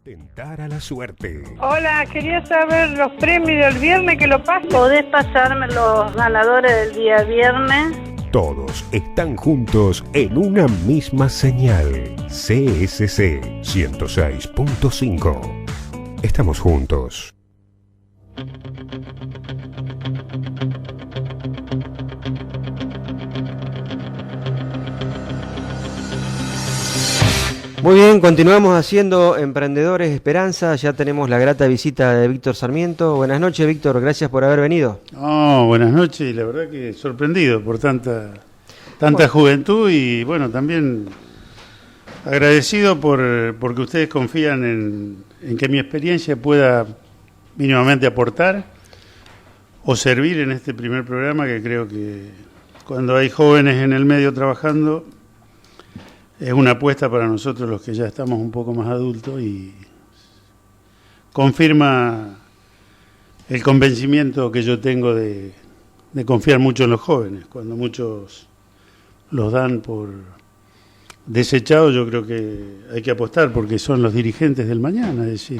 Tentar a la suerte. Hola, quería saber los premios del viernes que lo paso. ¿Podés pasarme los ganadores del día viernes? Todos están juntos en una misma señal. CSC 106.5. Estamos juntos. Muy bien, continuamos haciendo Emprendedores Esperanza. Ya tenemos la grata visita de Víctor Sarmiento. Buenas noches, Víctor, gracias por haber venido. Buenas noches, y la verdad que sorprendido por tanta juventud y bueno, también agradecido porque ustedes confían en que mi experiencia pueda mínimamente aportar o servir en este primer programa, que creo que cuando hay jóvenes en el medio trabajando es una apuesta para nosotros los que ya estamos un poco más adultos, y confirma el convencimiento que yo tengo de confiar mucho en los jóvenes. Cuando muchos los dan por desechados, yo creo que hay que apostar porque son los dirigentes del mañana. Es decir,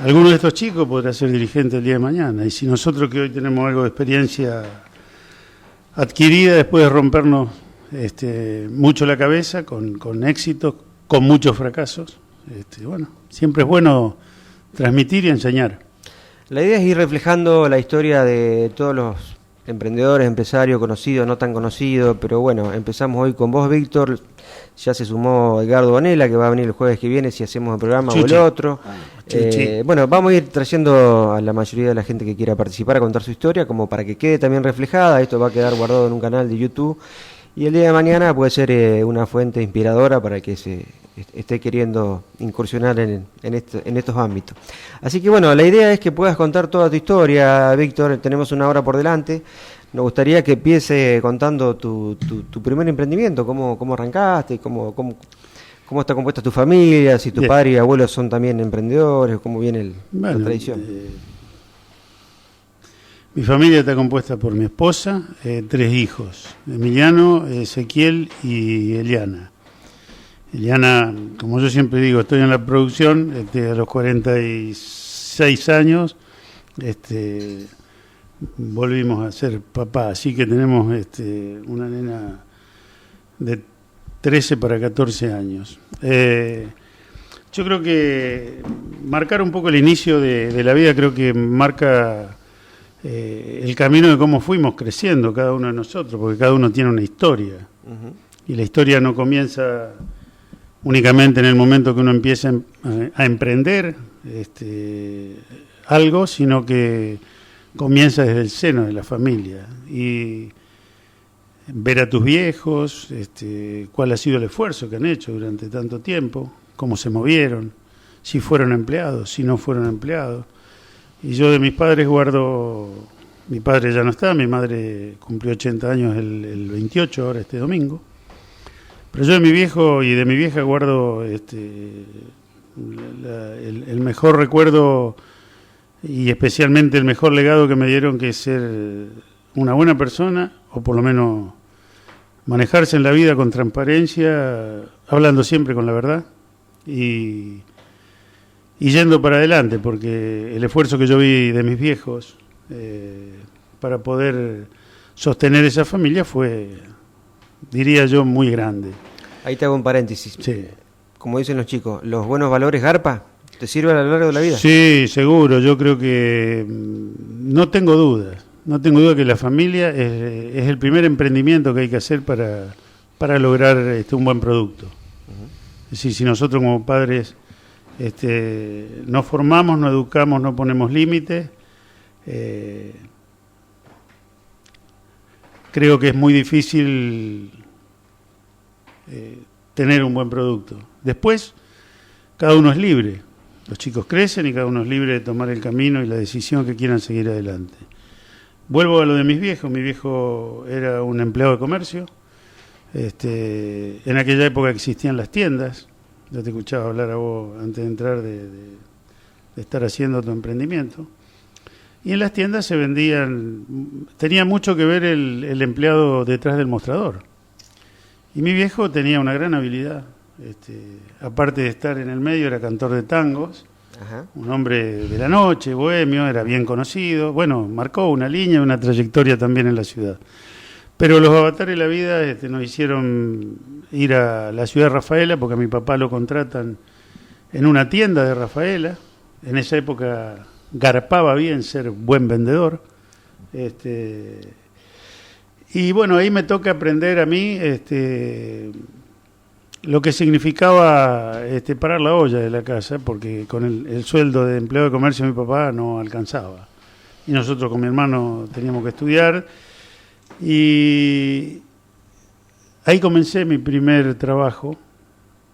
alguno de estos chicos podrá ser dirigente el día de mañana, y si nosotros, que hoy tenemos algo de experiencia adquirida después de rompernos mucho la cabeza, con éxitos, con muchos fracasos, bueno, siempre es bueno transmitir y enseñar. La idea es ir reflejando la historia de todos los emprendedores, empresarios, conocidos, no tan conocidos, pero bueno, empezamos hoy con vos, Víctor. Ya se sumó Edgardo Bonella, que va a venir el jueves que viene si hacemos el programa Chuchi. O el otro. Bueno, vamos a ir trayendo a la mayoría de la gente que quiera participar a contar su historia, como para que quede también reflejada. Esto va a quedar guardado en un canal de YouTube, y el día de mañana puede ser una fuente inspiradora para el que se esté queriendo incursionar en estos ámbitos. Así que bueno, la idea es que puedas contar toda tu historia, Víctor. Tenemos una hora por delante. Nos gustaría que empiece contando tu primer emprendimiento, cómo arrancaste, cómo está compuesta tu familia, si tu padre y abuelo son también emprendedores, cómo viene la tradición. Mi familia está compuesta por mi esposa, 3 hijos, Emiliano, Ezequiel y Eliana. Eliana, como yo siempre digo, estoy en la producción, a los 46 años, volvimos a ser papá, así que tenemos una nena de 13 para 14 años. Yo creo que marcar un poco el inicio de la vida, creo que marca el camino de cómo fuimos creciendo cada uno de nosotros, porque cada uno tiene una historia. Uh-huh. Y la historia no comienza únicamente en el momento que uno empieza a emprender algo, sino que comienza desde el seno de la familia. Y ver a tus viejos, cuál ha sido el esfuerzo que han hecho durante tanto tiempo, cómo se movieron, si fueron empleados, si no fueron empleados. Y yo de mis padres guardo, mi padre ya no está, mi madre cumplió 80 años el 28, ahora este domingo, pero yo de mi viejo y de mi vieja guardo el mejor recuerdo, y especialmente el mejor legado que me dieron, que es ser una buena persona, o por lo menos manejarse en la vida con transparencia, hablando siempre con la verdad, y yendo para adelante, porque el esfuerzo que yo vi de mis viejos para poder sostener esa familia fue, diría yo, muy grande. Ahí te hago un paréntesis. Sí. Como dicen los chicos, ¿los buenos valores Garpa te sirven a lo largo de la vida? Sí, seguro. Yo creo que no tengo duda que la familia es el primer emprendimiento que hay que hacer para lograr un buen producto. Uh-huh. Es decir, si nosotros como padres nos formamos, nos educamos, no ponemos límites, creo que es muy difícil tener un buen producto. Después, cada uno es libre. Los chicos crecen y cada uno es libre de tomar el camino y la decisión que quieran seguir adelante. Vuelvo a lo de mis viejos. Mi viejo era un empleado de comercio. En aquella época existían las tiendas. Yo te escuchaba hablar a vos antes de entrar de estar haciendo tu emprendimiento. Y en las tiendas se vendían, tenía mucho que ver el empleado detrás del mostrador. Y mi viejo tenía una gran habilidad. Aparte de estar en el medio, era cantor de tangos. Ajá. Un hombre de la noche, bohemio, era bien conocido. Bueno, marcó una línea, una trayectoria también en la ciudad. Pero los avatares de la vida nos hicieron ir a la ciudad de Rafaela, porque a mi papá lo contratan en una tienda de Rafaela. En esa época garpaba bien ser buen vendedor. Y bueno, ahí me toca aprender a mí lo que significaba parar la olla de la casa, porque con el sueldo de empleado de comercio de mi papá no alcanzaba. Y nosotros con mi hermano teníamos que estudiar. Y ahí comencé mi primer trabajo,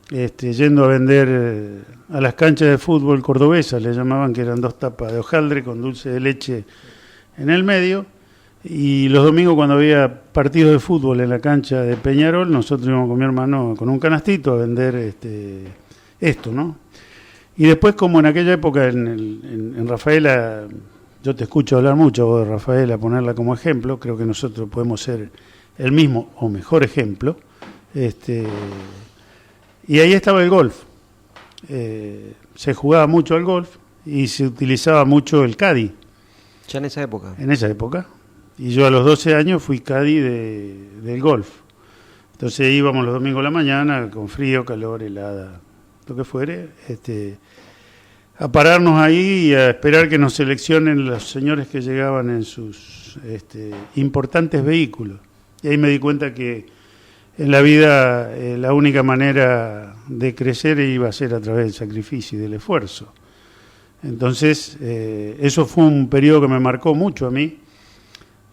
yendo a vender a las canchas de fútbol cordobesas, le llamaban, que eran 2 tapas de hojaldre con dulce de leche en el medio. Y los domingos, cuando había partidos de fútbol en la cancha de Peñarol, nosotros íbamos con mi hermano con un canastito a vender esto, ¿no? Y después, como en aquella época en Rafaela, yo te escucho hablar mucho vos de Rafaela, ponerla como ejemplo, creo que nosotros podemos ser el mismo o mejor ejemplo. Y ahí estaba el golf. Se jugaba mucho al golf y se utilizaba mucho el caddy. Ya en esa época. En esa época. Y yo a los 12 años fui caddy del golf. Entonces íbamos los domingos a la mañana, con frío, calor, helada, lo que fuere, a pararnos ahí y a esperar que nos seleccionen los señores que llegaban en sus importantes vehículos. Y ahí me di cuenta que en la vida la única manera de crecer iba a ser a través del sacrificio y del esfuerzo. Entonces, eso fue un periodo que me marcó mucho a mí.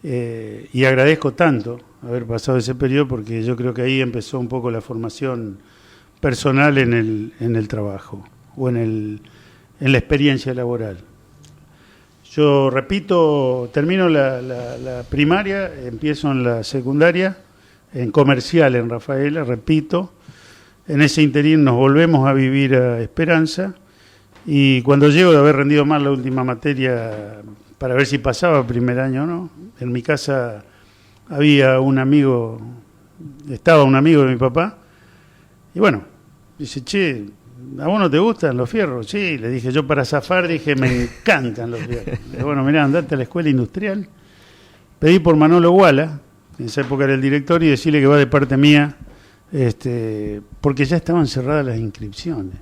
Y agradezco tanto haber pasado ese periodo, porque yo creo que ahí empezó un poco la formación personal en el trabajo o en la experiencia laboral. Yo repito, termino la primaria, empiezo en la secundaria, en comercial en Rafaela, repito. En ese interín nos volvemos a vivir a Esperanza, y cuando llego de haber rendido mal la última materia para ver si pasaba el primer año o no, en mi casa había un amigo, estaba un amigo de mi papá, y bueno, dice, che, ¿a vos no te gustan los fierros? Sí, le dije, yo para zafar dije, me encantan los fierros. Y bueno, mirá, andate a la escuela industrial, pedí por Manolo Guala, en esa época era el director, y decirle que va de parte mía, porque ya estaban cerradas las inscripciones.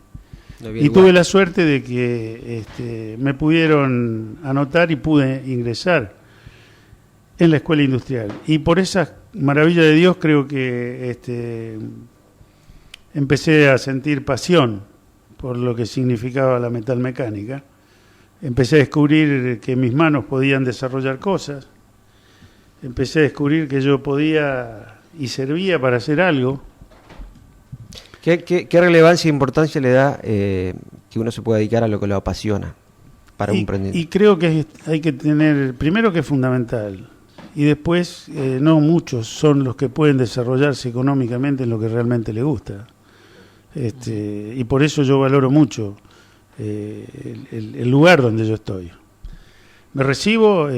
Y tuve la suerte de que me pudieron anotar y pude ingresar en la escuela industrial. Y por esa maravilla de Dios creo que empecé a sentir pasión por lo que significaba la metalmecánica. Empecé a descubrir que mis manos podían desarrollar cosas. Empecé a descubrir que yo podía y servía para hacer algo. ¿Qué relevancia e importancia le da que uno se pueda dedicar a lo que lo apasiona para un emprendedor? Y creo que hay que tener, primero, que es fundamental, y después no muchos son los que pueden desarrollarse económicamente en lo que realmente les gusta. Y por eso yo valoro mucho el lugar donde yo estoy. Me recibo,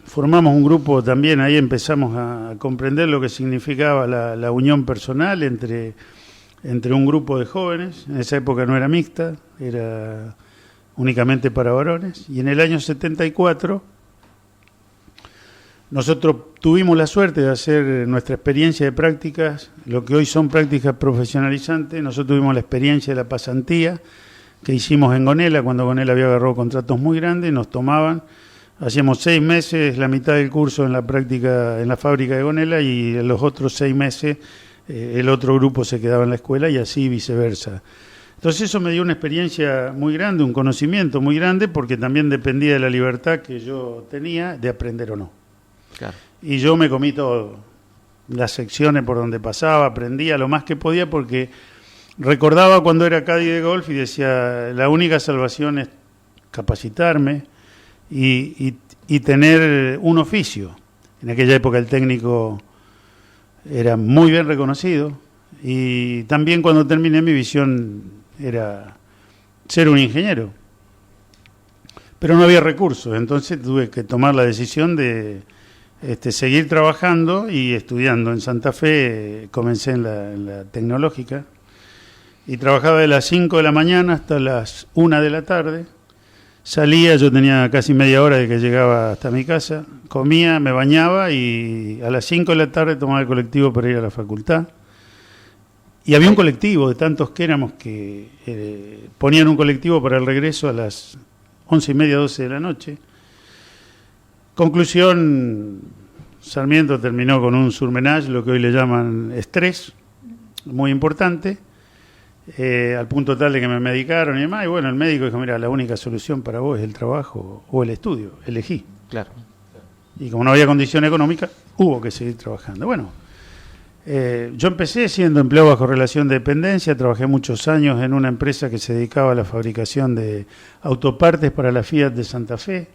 formamos un grupo también, ahí empezamos a comprender lo que significaba la unión personal entre un grupo de jóvenes. En esa época no era mixta, era únicamente para varones. Y en el año 74 nosotros tuvimos la suerte de hacer nuestra experiencia de prácticas, lo que hoy son prácticas profesionalizantes. Nosotros tuvimos la experiencia de la pasantía que hicimos en Gonela, cuando Gonela había agarrado contratos muy grandes, nos tomaban, hacíamos 6 meses, la mitad del curso en la práctica en la fábrica de Gonela, y en los otros 6 meses el otro grupo se quedaba en la escuela, y así viceversa. Entonces eso me dio una experiencia muy grande, un conocimiento muy grande, porque también dependía de la libertad que yo tenía de aprender o no. Claro. Y yo me comí todo, las secciones por donde pasaba, aprendía lo más que podía, porque recordaba cuando era caddy de golf y decía, la única salvación es capacitarme y tener un oficio. En aquella época el técnico era muy bien reconocido, y también cuando terminé mi visión era ser un ingeniero. Pero no había recursos, entonces tuve que tomar la decisión de seguir trabajando y estudiando. En Santa Fe comencé en la tecnológica, y trabajaba de las 5 de la mañana hasta las 1 de la tarde. Salía, yo tenía casi media hora de que llegaba hasta mi casa, comía, me bañaba y a las 5 de la tarde tomaba el colectivo para ir a la facultad. Y había un colectivo de tantos que éramos que ponían un colectivo para el regreso a las 11:30, 12 de la noche. Conclusión, Sarmiento terminó con un surmenage, lo que hoy le llaman estrés, muy importante. Al punto tal de que me medicaron y demás, y bueno, el médico dijo, mira, la única solución para vos es el trabajo o el estudio, elegí. Claro. Y como no había condición económica, hubo que seguir trabajando. Bueno, yo empecé siendo empleado bajo relación de dependencia, trabajé muchos años en una empresa que se dedicaba a la fabricación de autopartes para la Fiat de Santa Fe,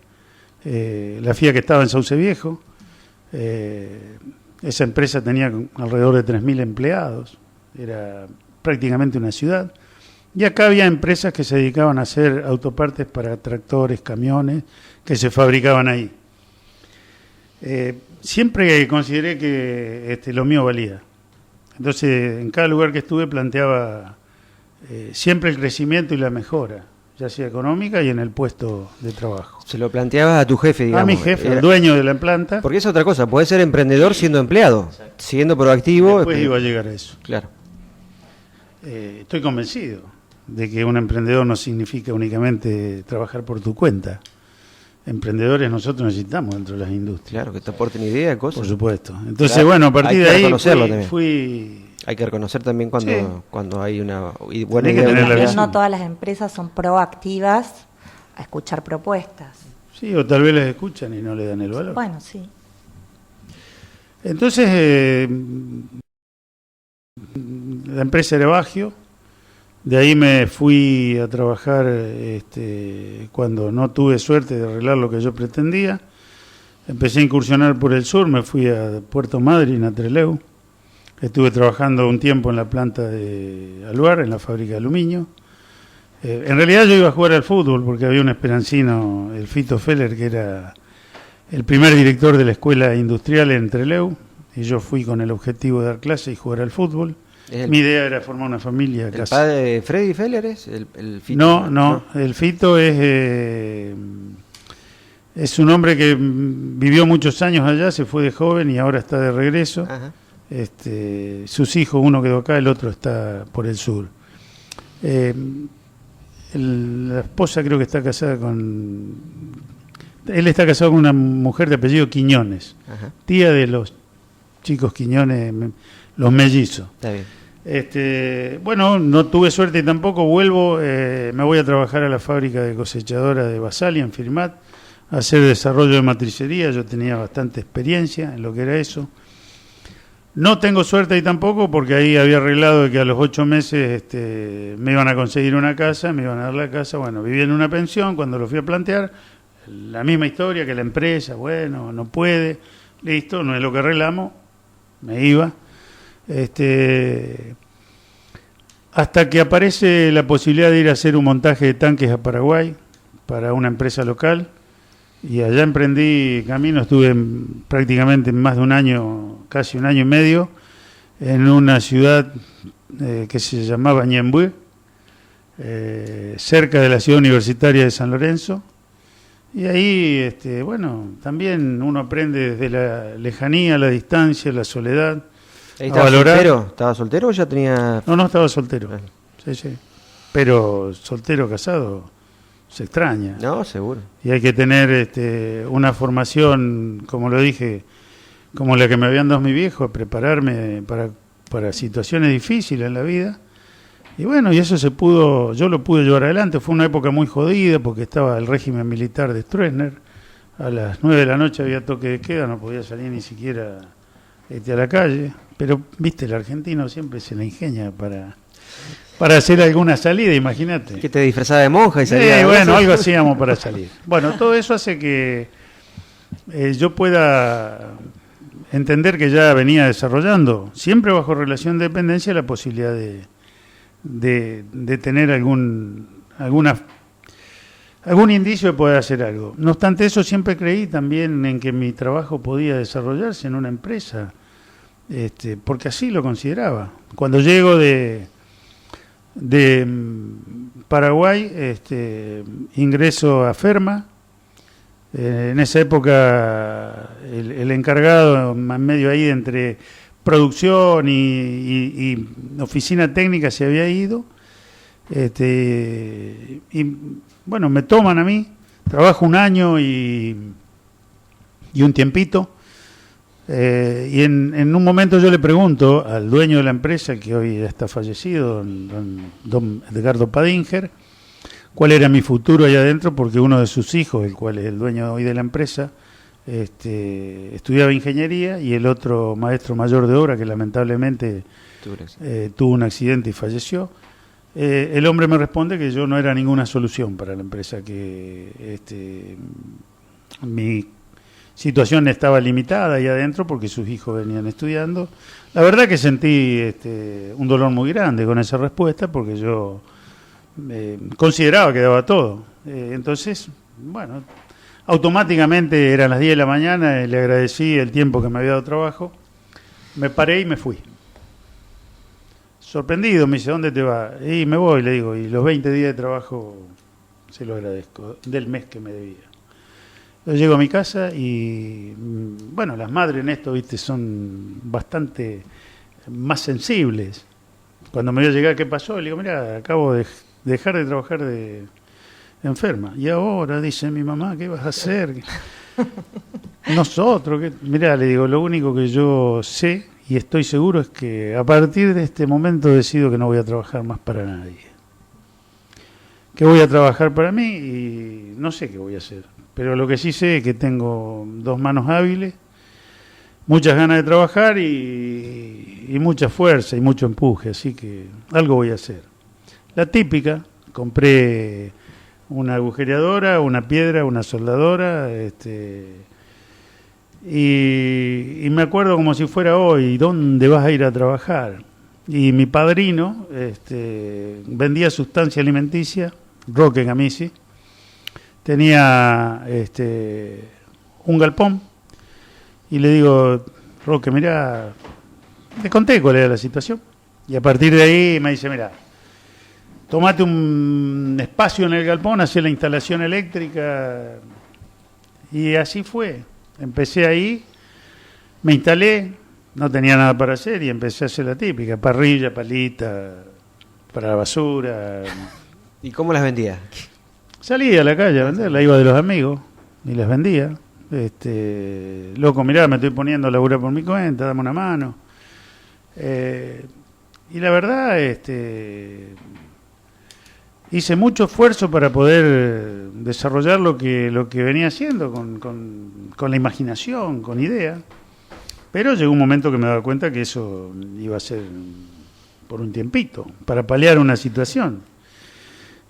la Fiat que estaba en Sauce Viejo. Esa empresa tenía alrededor de 3.000 empleados, era prácticamente una ciudad, y acá había empresas que se dedicaban a hacer autopartes para tractores, camiones, que se fabricaban ahí. Siempre consideré que lo mío valía. Entonces, en cada lugar que estuve planteaba siempre el crecimiento y la mejora, ya sea económica y en el puesto de trabajo. Se lo planteabas a tu jefe, digamos. A mi jefe, el dueño de la planta. Porque es otra cosa, podés ser emprendedor siendo empleado, siendo proactivo. Después iba a llegar a eso. Claro. Estoy convencido de que un emprendedor no significa únicamente trabajar por tu cuenta. Emprendedores nosotros necesitamos dentro de las industrias. Claro, que te aporten ideas, cosas. Por supuesto. Entonces, claro, bueno, a partir de ahí fui... Hay que reconocer también cuando hay una buena idea. También no todas las empresas son proactivas a escuchar propuestas. Sí, o tal vez les escuchan y no le dan el valor. Bueno, sí. Entonces, la empresa era Bagio, de ahí me fui a trabajar cuando no tuve suerte de arreglar lo que yo pretendía. Empecé a incursionar por el sur, me fui a Puerto Madryn, a Trelew. Estuve trabajando un tiempo en la planta de Aluar, en la fábrica de aluminio. En realidad yo iba a jugar al fútbol porque había un esperancino, el Fito Feller, que era el primer director de la escuela industrial en Trelew, y yo fui con el objetivo de dar clase y jugar al fútbol. Mi idea era formar una familia. ¿El padre de Freddy Feller es el Fito? No, el Fito es un hombre que vivió muchos años allá, se fue de joven y ahora está de regreso. Ajá. Sus hijos, uno quedó acá, el otro está por el sur. La esposa creo que está casada con... Él está casado con una mujer de apellido Quiñones, Ajá. Tía de los chicos Quiñones, los mellizos. Está bien. Bueno, no tuve suerte y tampoco vuelvo, me voy a trabajar a la fábrica de cosechadora de Basalia, en Firmat, a hacer desarrollo de matricería. Yo tenía bastante experiencia en lo que era eso. No tengo suerte ahí tampoco porque ahí había arreglado de que a los 8 meses me iban a conseguir una casa, me iban a dar la casa. Bueno, vivía en una pensión, cuando lo fui a plantear, la misma historia que la empresa, bueno, no puede, listo, no es lo que arreglamos, me iba. Hasta que aparece la posibilidad de ir a hacer un montaje de tanques a Paraguay para una empresa local. Y allá emprendí camino, estuve prácticamente más de un año, casi un año y medio, en una ciudad que se llamaba Ñembué, cerca de la ciudad universitaria de San Lorenzo. Y ahí, bueno, también uno aprende desde la lejanía, la distancia, la soledad. ¿Estaba soltero? ¿Estaba soltero o ya tenía...? No, estaba soltero. Sí. Pero soltero, casado... se extraña. No, seguro. Y hay que tener una formación, como lo dije, como la que me habían dado mis viejos, prepararme para situaciones difíciles en la vida. Y bueno, y eso yo lo pude llevar adelante. Fue una época muy jodida porque estaba el régimen militar de Stroessner. A las 9 de la noche había toque de queda, no podía salir ni siquiera a la calle. Pero, viste, el argentino siempre se la ingenia para hacer alguna salida, imagínate. Que te disfrazaba de monja y salía. Bueno, algo hacíamos para salir. Bueno, todo eso hace que yo pueda entender que ya venía desarrollando, siempre bajo relación de dependencia, la posibilidad de tener algún indicio de poder hacer algo. No obstante eso, siempre creí también en que mi trabajo podía desarrollarse en una empresa, porque así lo consideraba. Cuando llego de De Paraguay ingreso a Ferma. En esa época el encargado, en medio ahí entre producción y oficina técnica, se había ido. Y bueno, me toman a mí, trabajo un año y un tiempito. Y en un momento yo le pregunto al dueño de la empresa, que hoy ya está fallecido, don Edgardo Padinger, cuál era mi futuro allá adentro, porque uno de sus hijos, el cual es el dueño hoy de la empresa, estudiaba ingeniería, y el otro maestro mayor de obra, que lamentablemente tuvo un accidente y falleció. El hombre me responde que yo no era ninguna solución para la empresa, que mi situación estaba limitada ahí adentro porque sus hijos venían estudiando. La verdad que sentí un dolor muy grande con esa respuesta, porque yo consideraba que daba todo. Entonces, bueno, automáticamente eran las 10 de la mañana, le agradecí el tiempo que me había dado trabajo, me paré y me fui. Sorprendido, me dice, ¿dónde te vas? Y me voy, le digo, y los 20 días de trabajo se lo agradezco, del mes que me debía. Yo llego a mi casa y, bueno, las madres en esto, viste, son bastante más sensibles. Cuando me voy a llegar, ¿qué pasó? Le digo, mira, acabo de dejar de trabajar de enferma. Y ahora, dice mi mamá, ¿qué vas a hacer? Nosotros, mirá, le digo, lo único que yo sé y estoy seguro es que a partir de este momento decido que no voy a trabajar más para nadie. Que voy a trabajar para mí y no sé qué voy a hacer. Pero lo que sí sé es que tengo 2 manos hábiles, muchas ganas de trabajar y mucha fuerza y mucho empuje, así que algo voy a hacer. La típica, compré una agujereadora, una piedra, una soldadora, y me acuerdo como si fuera hoy, ¿dónde vas a ir a trabajar? Y mi padrino vendía sustancia alimenticia, Roque Gamisi, tenía un galpón, y le digo, Roque, mirá, le conté cuál era la situación, y a partir de ahí me dice, mirá, tomate un espacio en el galpón, hacé la instalación eléctrica, y así fue. Empecé ahí, me instalé, no tenía nada para hacer y empecé a hacer la típica, parrilla, palita, para la basura. ¿Y cómo las vendía? Salía a la calle a venderla, iba de los amigos y las vendía. Loco, mirá, me estoy poniendo a laburar por mi cuenta, dame una mano. Y la verdad, hice mucho esfuerzo para poder desarrollar lo que venía haciendo con la imaginación, con idea. Pero llegó un momento que me daba cuenta que eso iba a ser por un tiempito, para paliar una situación.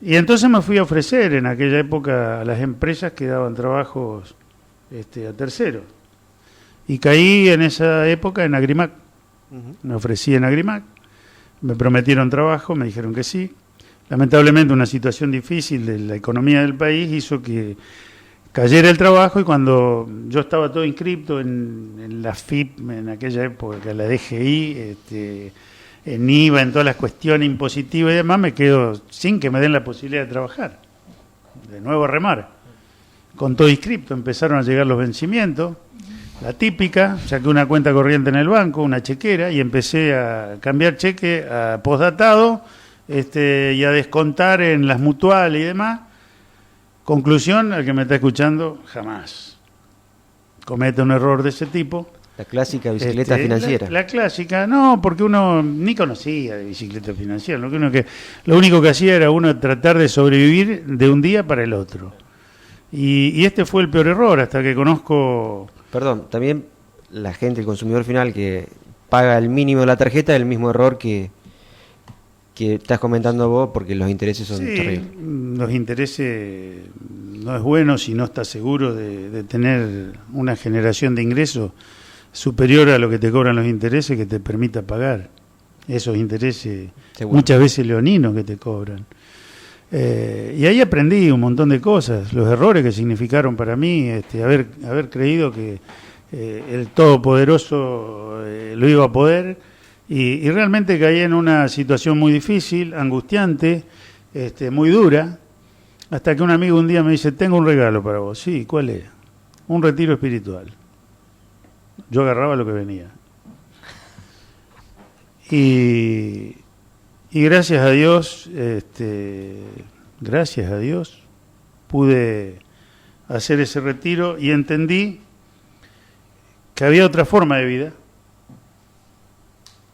Y entonces me fui a ofrecer en aquella época a las empresas que daban trabajos a terceros. Y caí en esa época en Agrimac. Me ofrecí en Agrimac, me prometieron trabajo, me dijeron que sí. Lamentablemente una situación difícil de la economía del país hizo que cayera el trabajo, y cuando yo estaba todo inscripto en la FIP, en aquella época, la DGI, en IVA, en todas las cuestiones impositivas y demás, me quedo sin que me den la posibilidad de trabajar. De nuevo a remar. Con todo inscripto empezaron a llegar los vencimientos, la típica, saqué una cuenta corriente en el banco, una chequera, y empecé a cambiar cheque a postdatado, y a descontar en las mutuales y demás. Conclusión, al que me está escuchando, jamás cometa un error de ese tipo. La clásica bicicleta financiera. La clásica, no, porque uno ni conocía de bicicleta financiera. Lo único que hacía era uno tratar de sobrevivir de un día para el otro. Y este fue el peor error, hasta que conozco... Perdón, también la gente, el consumidor final que paga el mínimo de la tarjeta, es el mismo error que estás comentando vos, porque los intereses son terribles. Los intereses no es bueno si no estás seguro de tener una generación de ingresos superior a lo que te cobran los intereses, que te permita pagar esos intereses, seguro, muchas veces leoninos, que te cobran. Y ahí aprendí un montón de cosas, los errores que significaron para mí haber creído que el Todopoderoso lo iba a poder, Y realmente caí en una situación muy difícil, angustiante, muy dura, hasta que un amigo un día me dice, tengo un regalo para vos. Sí, ¿cuál es? Un retiro espiritual. Yo agarraba lo que venía. Y gracias a Dios, pude hacer ese retiro y entendí que había otra forma de vida,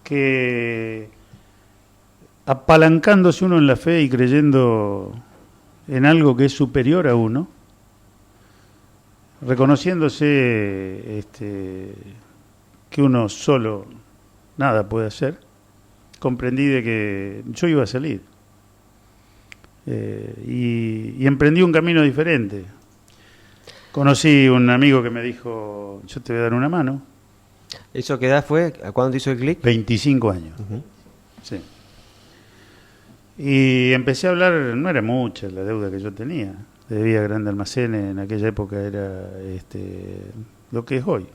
que apalancándose uno en la fe y creyendo en algo que es superior a uno, reconociéndose que uno solo nada puede hacer, comprendí de que yo iba a salir y emprendí un camino diferente. Conocí un amigo que me dijo, yo te voy a dar una mano. ¿Eso qué edad fue? ¿A cuándo te hizo el clic? 25 años. Uh-huh. Sí. Y empecé a hablar, no era mucha la deuda que yo tenía. Debía Grande Almacenes, en aquella época era lo que es hoy.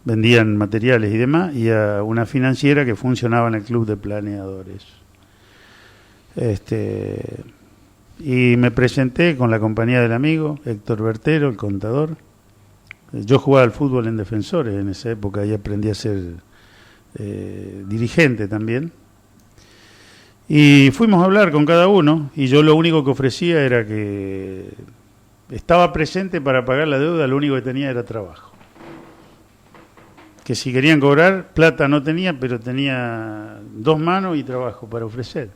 Vendían materiales y demás, y a una financiera que funcionaba en el club de planeadores. Y me presenté con la compañía del amigo, Héctor Bertero, el contador. Yo jugaba al fútbol en Defensores en esa época y aprendí a ser dirigente también. Y fuimos a hablar con cada uno y yo lo único que ofrecía era que estaba presente para pagar la deuda, lo único que tenía era trabajo. Que si querían cobrar, plata no tenía, pero tenía 2 manos y trabajo para ofrecer.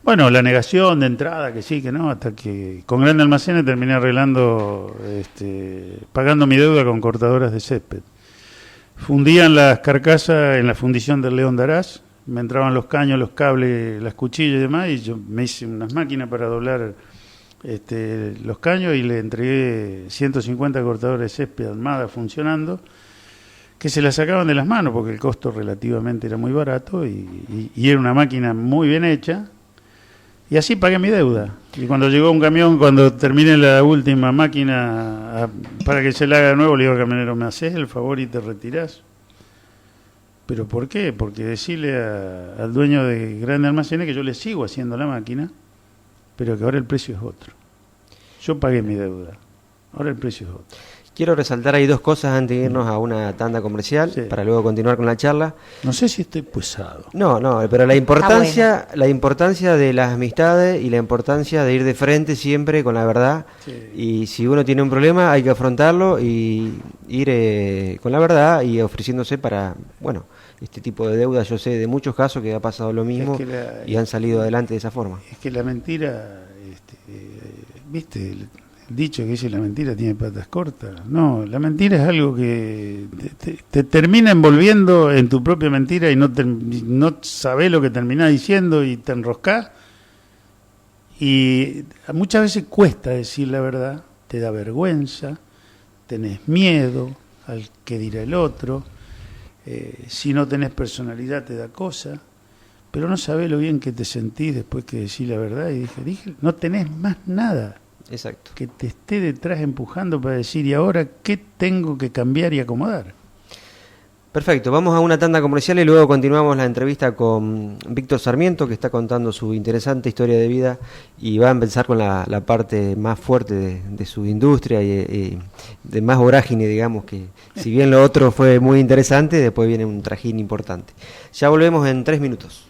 Bueno, la negación de entrada, que sí, que no, hasta que con Grande Almacenes terminé arreglando, pagando mi deuda con cortadoras de césped. Fundían las carcasas en la fundición del León Daraz, me entraban los caños, los cables, las cuchillas y demás, y yo me hice unas máquinas para doblar los caños y le entregué 150 cortadores de césped armadas funcionando, que se las sacaban de las manos porque el costo relativamente era muy barato y era una máquina muy bien hecha. Y así pagué mi deuda. Y cuando llegó un camión, cuando terminé la última máquina para que se la haga de nuevo, le digo al camionero, ¿me haces el favor y te retirás? ¿Pero por qué? Porque decirle al dueño de Grande Almacenes que yo le sigo haciendo la máquina, pero que ahora el precio es otro. Yo pagué mi deuda, ahora el precio es otro. Quiero resaltar ahí 2 cosas antes de irnos a una tanda comercial, sí, para luego continuar con la charla. No sé si estoy pesado. No, pero la importancia de las amistades y la importancia de ir de frente siempre con la verdad. Sí. Y si uno tiene un problema hay que afrontarlo y ir con la verdad y ofreciéndose para, bueno, este tipo de deudas. Yo sé de muchos casos que ha pasado lo mismo y han salido adelante de esa forma. Es que la mentira, ¿viste? El dicho que dice la mentira tiene patas cortas. No, la mentira es algo que te termina envolviendo en tu propia mentira y no sabés lo que terminás diciendo y te enroscás. Y muchas veces cuesta decir la verdad, te da vergüenza, tenés miedo al que dirá el otro, si no tenés personalidad te da cosa, pero no sabés lo bien que te sentís después que decís la verdad. Y dije, no tenés más nada. Exacto. Que te esté detrás empujando para decir, ¿y ahora qué tengo que cambiar y acomodar? Perfecto, vamos a una tanda comercial y luego continuamos la entrevista con Víctor Sarmiento, que está contando su interesante historia de vida y va a empezar con la parte más fuerte de su industria y de más vorágine, digamos, que si bien lo otro fue muy interesante, después viene un trajín importante. Ya volvemos en 3 minutos.